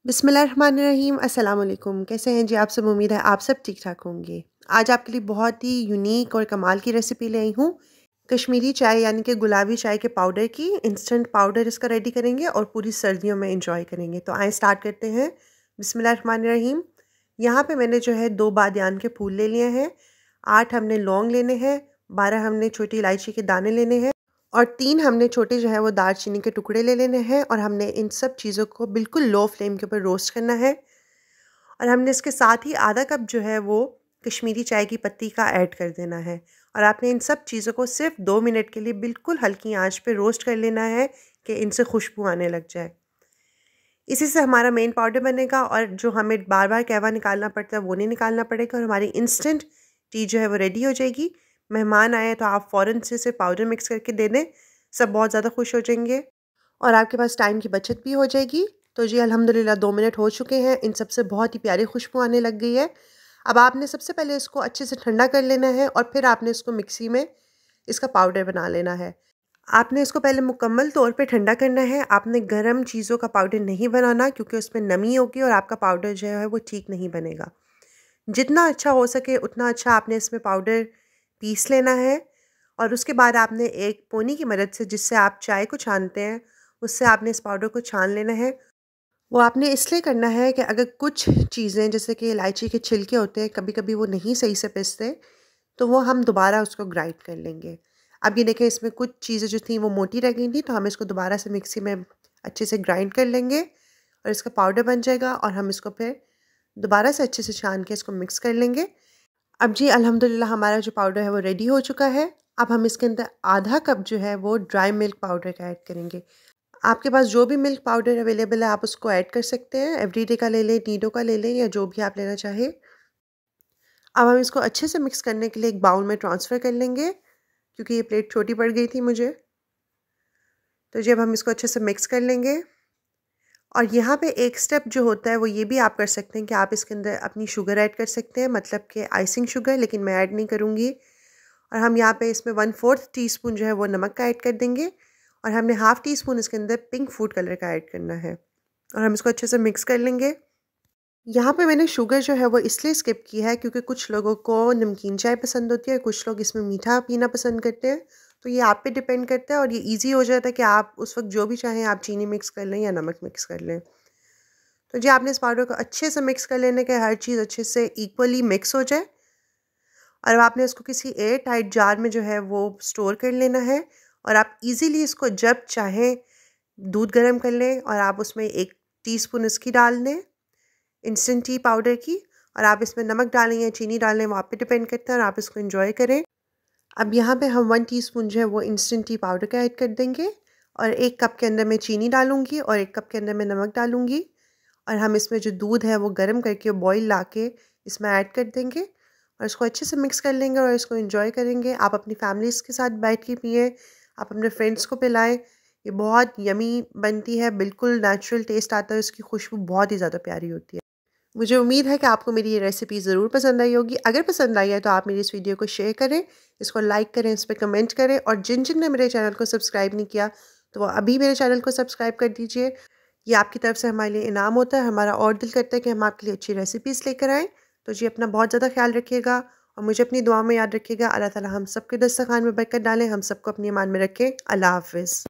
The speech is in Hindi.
बिस्मिल्लाहिर्रहमानिर्रहीम अस्सलाम वालेकुम। कैसे हैं जी आप सब? उम्मीद है आप सब ठीक ठाक होंगे। आज आपके लिए बहुत ही यूनिक और कमाल की रेसिपी ले आई हूँ। कश्मीरी चाय यानी कि गुलाबी चाय के पाउडर की इंस्टेंट पाउडर इसका रेडी करेंगे और पूरी सर्दियों में इंजॉय करेंगे। तो आए स्टार्ट करते हैं। बिस्मिल्लाहिर्रहमानिर्रहीम। यहाँ पे मैंने जो है 2 बादियान के फूल ले लिए हैं, 8 हमने लौंग लेने हैं, 12 हमने छोटी इलायची के दाने लेने हैं और 3 हमने छोटे जो है वो दालचीनी के टुकड़े ले लेने हैं और हमने इन सब चीज़ों को बिल्कुल लो फ्लेम के ऊपर रोस्ट करना है। और हमने इसके साथ ही आधा कप जो है वो कश्मीरी चाय की पत्ती का ऐड कर देना है और आपने इन सब चीज़ों को सिर्फ 2 मिनट के लिए बिल्कुल हल्की आंच पे रोस्ट कर लेना है कि इनसे खुशबू आने लग जाए। इसी से हमारा मेन पाउडर बनेगा और जो हमें बार बार कहवा निकालना पड़ता है वो नहीं निकालना पड़ेगा और हमारी इंस्टेंट टी जो है वो रेडी हो जाएगी। मेहमान आए तो आप फ़ौरन से पाउडर मिक्स करके दे दें, सब बहुत ज़्यादा खुश हो जाएंगे और आपके पास टाइम की बचत भी हो जाएगी। तो जी अल्हम्दुलिल्लाह 2 मिनट हो चुके हैं, इन सब से बहुत ही प्यारी खुशबू आने लग गई है। अब आपने सबसे पहले इसको अच्छे से ठंडा कर लेना है और फिर आपने इसको मिक्सी में इसका पाउडर बना लेना है। आपने इसको पहले मुकम्मल तौर पे ठंडा करना है। आपने गर्म चीज़ों का पाउडर नहीं बनाना क्योंकि उसमें नमी होगी और आपका पाउडर जो है वो ठीक नहीं बनेगा। जितना अच्छा हो सके उतना अच्छा आपने इसमें पाउडर पीस लेना है और उसके बाद आपने एक पोनी की मदद से, जिससे आप चाय को छानते हैं, उससे आपने इस पाउडर को छान लेना है। वो आपने इसलिए करना है कि अगर कुछ चीज़ें जैसे कि इलायची के छिलके होते हैं, कभी-कभी वो नहीं सही से पिसते, तो वो हम दोबारा उसको ग्राइंड कर लेंगे। अब ये देखें, इसमें कुछ चीज़ें जो थी वो मोटी रह गई थी, तो हम इसको दोबारा से मिक्सी में अच्छे से ग्राइंड कर लेंगे और इसका पाउडर बन जाएगा और हम इसको फिर दोबारा से अच्छे से छान के इसको मिक्स कर लेंगे। अब जी अल्हम्दुलिल्लाह हमारा जो पाउडर है वो रेडी हो चुका है। अब हम इसके अंदर आधा कप जो है वो ड्राई मिल्क पाउडर का ऐड करेंगे। आपके पास जो भी मिल्क पाउडर अवेलेबल है आप उसको ऐड कर सकते हैं। एवरीडे का ले लें, नीडो का ले लें या जो भी आप लेना चाहें। अब हम इसको अच्छे से मिक्स करने के लिए एक बाउल में ट्रांसफ़र कर लेंगे क्योंकि ये प्लेट छोटी पड़ गई थी मुझे। तो जब हम इसको अच्छे से मिक्स कर लेंगे और यहाँ पे एक स्टेप जो होता है वो ये भी आप कर सकते हैं कि आप इसके अंदर अपनी शुगर ऐड कर सकते हैं, मतलब कि आइसिंग शुगर, लेकिन मैं ऐड नहीं करूँगी। और हम यहाँ पे इसमें 1/4 टीस्पून जो है वो नमक का ऐड कर देंगे और हमने हाफ़ टी स्पून इसके अंदर पिंक फूड कलर का ऐड करना है और हम इसको अच्छे से मिक्स कर लेंगे। यहाँ पे मैंने शुगर जो है वो इसलिए स्किप की है क्योंकि कुछ लोगों को नमकीन चाय पसंद होती है, कुछ लोग इसमें मीठा पीना पसंद करते हैं। तो ये आप पे डिपेंड करता है और ये ईज़ी हो जाता है कि आप उस वक्त जो भी चाहें आप चीनी मिक्स कर लें या नमक मिक्स कर लें। तो जी आपने इस पाउडर को अच्छे से मिक्स कर लेने के, हर चीज़ अच्छे से इक्वली मिक्स हो जाए और अब आपने इसको किसी एयर टाइट जार में जो है वो स्टोर कर लेना है और आप इजीली इसको जब चाहें दूध गर्म कर लें और आप उसमें 1 टीस्पून इसकी डाल दें, इंस्टेंट टी पाउडर की, और आप इसमें नमक डालें या चीनी डालें वो आप पे डिपेंड करता है और आप इसको एंजॉय करें। अब यहाँ पे हम 1 टीस्पून जो है वो इंस्टेंट टी पाउडर का ऐड कर देंगे और 1 कप के अंदर मैं चीनी डालूँगी और 1 कप के अंदर मैं नमक डालूँगी और हम इसमें जो दूध है वो गर्म करके बॉईल ला के इसमें ऐड कर देंगे और इसको अच्छे से मिक्स कर लेंगे और इसको एंजॉय करेंगे। आप अपनी फैमिलीज़ के साथ बैठ के पिएँ, आप अपने फ्रेंड्स को पिलाएँ। ये बहुत यमी बनती है, बिल्कुल नेचुरल टेस्ट आता है, इसकी खुशबू बहुत ही ज़्यादा प्यारी होती है। मुझे उम्मीद है कि आपको मेरी ये रेसिपी ज़रूर पसंद आई होगी। अगर पसंद आई है तो आप मेरी इस वीडियो को शेयर करें, इसको लाइक करें, इस पर कमेंट करें और जिन जिन ने मेरे चैनल को सब्सक्राइब नहीं किया तो वो अभी मेरे चैनल को सब्सक्राइब कर दीजिए। ये आपकी तरफ से हमारे लिए इनाम होता है, हमारा और दिल करता है कि हम आपके लिए अच्छी रेसिपीज़ लेकर आएँ। तो जी अपना बहुत ज़्यादा ख्याल रखिएगा और मुझे अपनी दुआ में याद रखिएगा। अल्लाह ताला हम सबके दस्तरखान में बरकत डालें, हम सबको अपनी ईमान में रखें। अल्लाह हाफ़िज़।